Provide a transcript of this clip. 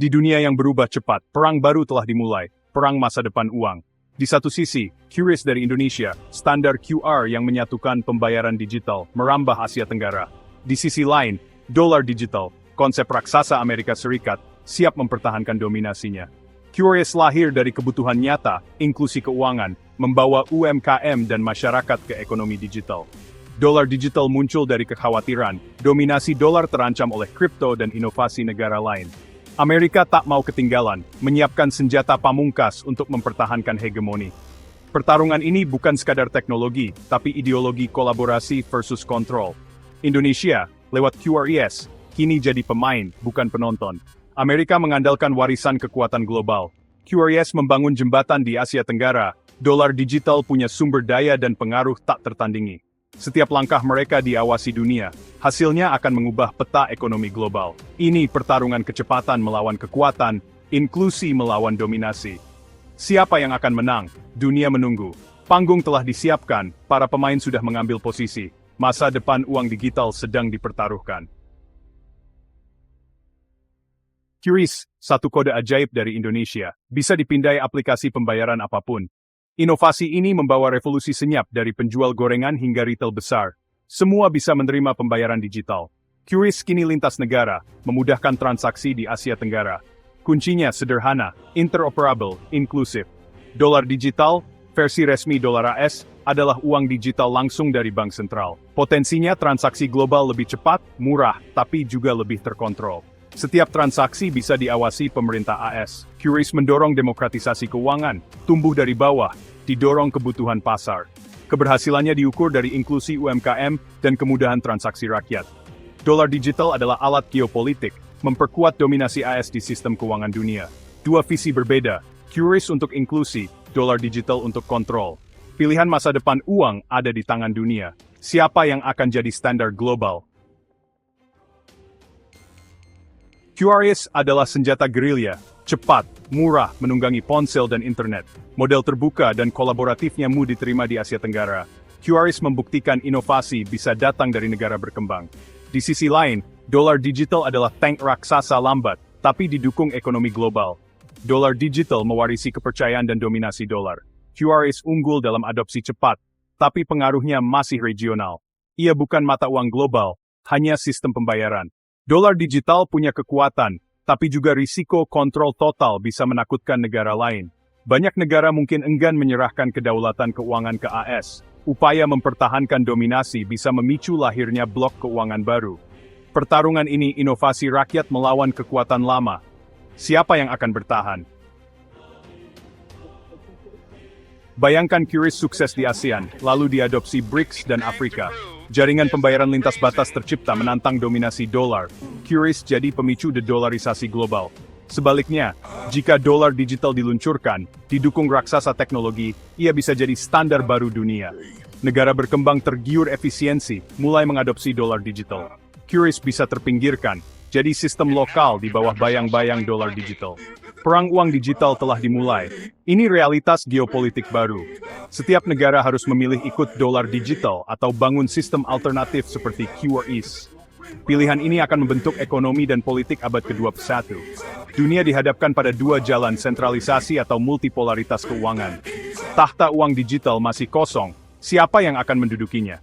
Di dunia yang berubah cepat, perang baru telah dimulai, perang masa depan uang. Di satu sisi, QRIS dari Indonesia, standar QR yang menyatukan pembayaran digital, merambah Asia Tenggara. Di sisi lain, dolar digital, konsep raksasa Amerika Serikat, siap mempertahankan dominasinya. QRIS lahir dari kebutuhan nyata, inklusi keuangan, membawa UMKM dan masyarakat ke ekonomi digital. Dolar digital muncul dari kekhawatiran, dominasi dolar terancam oleh kripto dan inovasi negara lain. Amerika tak mau ketinggalan, menyiapkan senjata pamungkas untuk mempertahankan hegemoni. Pertarungan ini bukan sekadar teknologi, tapi ideologi kolaborasi versus kontrol. Indonesia, lewat QRIS, kini jadi pemain, bukan penonton. Amerika mengandalkan warisan kekuatan global. QRIS membangun jembatan di Asia Tenggara, dolar digital punya sumber daya dan pengaruh tak tertandingi. Setiap langkah mereka diawasi dunia, hasilnya akan mengubah peta ekonomi global. Ini pertarungan kecepatan melawan kekuatan, inklusi melawan dominasi. Siapa yang akan menang? Dunia menunggu. Panggung telah disiapkan, para pemain sudah mengambil posisi. Masa depan uang digital sedang dipertaruhkan. QRIS, satu kode ajaib dari Indonesia, bisa dipindai aplikasi pembayaran apapun. Inovasi ini membawa revolusi senyap dari penjual gorengan hingga retail besar. Semua bisa menerima pembayaran digital. QRIS kini lintas negara, memudahkan transaksi di Asia Tenggara. Kuncinya sederhana, interoperable, inklusif. Dolar digital, versi resmi dolar AS, adalah uang digital langsung dari bank sentral. Potensinya transaksi global lebih cepat, murah, tapi juga lebih terkontrol. Setiap transaksi bisa diawasi pemerintah AS. QRIS mendorong demokratisasi keuangan, tumbuh dari bawah, didorong kebutuhan pasar. Keberhasilannya diukur dari inklusi UMKM dan kemudahan transaksi rakyat. Dolar digital adalah alat geopolitik, memperkuat dominasi AS di sistem keuangan dunia. Dua visi berbeda, QRIS untuk inklusi, dolar digital untuk kontrol. Pilihan masa depan uang ada di tangan dunia. Siapa yang akan jadi standar global? QRIS adalah senjata gerilya, cepat, murah, menunggangi ponsel dan internet. Model terbuka dan kolaboratifnya mudah diterima di Asia Tenggara. QRIS membuktikan inovasi bisa datang dari negara berkembang. Di sisi lain, dolar digital adalah tank raksasa lambat, tapi didukung ekonomi global. Dolar digital mewarisi kepercayaan dan dominasi dolar. QRIS unggul dalam adopsi cepat, tapi pengaruhnya masih regional. Ia bukan mata uang global, hanya sistem pembayaran. Dolar digital punya kekuatan, tapi juga risiko kontrol total bisa menakutkan negara lain. Banyak negara mungkin enggan menyerahkan kedaulatan keuangan ke AS. Upaya mempertahankan dominasi bisa memicu lahirnya blok keuangan baru. Pertarungan ini inovasi rakyat melawan kekuatan lama. Siapa yang akan bertahan? Bayangkan QRIS sukses di ASEAN, lalu diadopsi BRICS dan Afrika. Jaringan pembayaran lintas batas tercipta menantang dominasi dolar. QRIS jadi pemicu dedolarisasi global. Sebaliknya, jika dolar digital diluncurkan, didukung raksasa teknologi, ia bisa jadi standar baru dunia. Negara berkembang tergiur efisiensi, mulai mengadopsi dolar digital. QRIS bisa terpinggirkan, jadi sistem lokal di bawah bayang-bayang dolar digital. Perang uang digital telah dimulai. Ini realitas geopolitik baru. Setiap negara harus memilih ikut dolar digital atau bangun sistem alternatif seperti QRIS. Pilihan ini akan membentuk ekonomi dan politik abad ke-21. Dunia dihadapkan pada dua jalan sentralisasi atau multipolaritas keuangan. Tahta uang digital masih kosong. Siapa yang akan mendudukinya?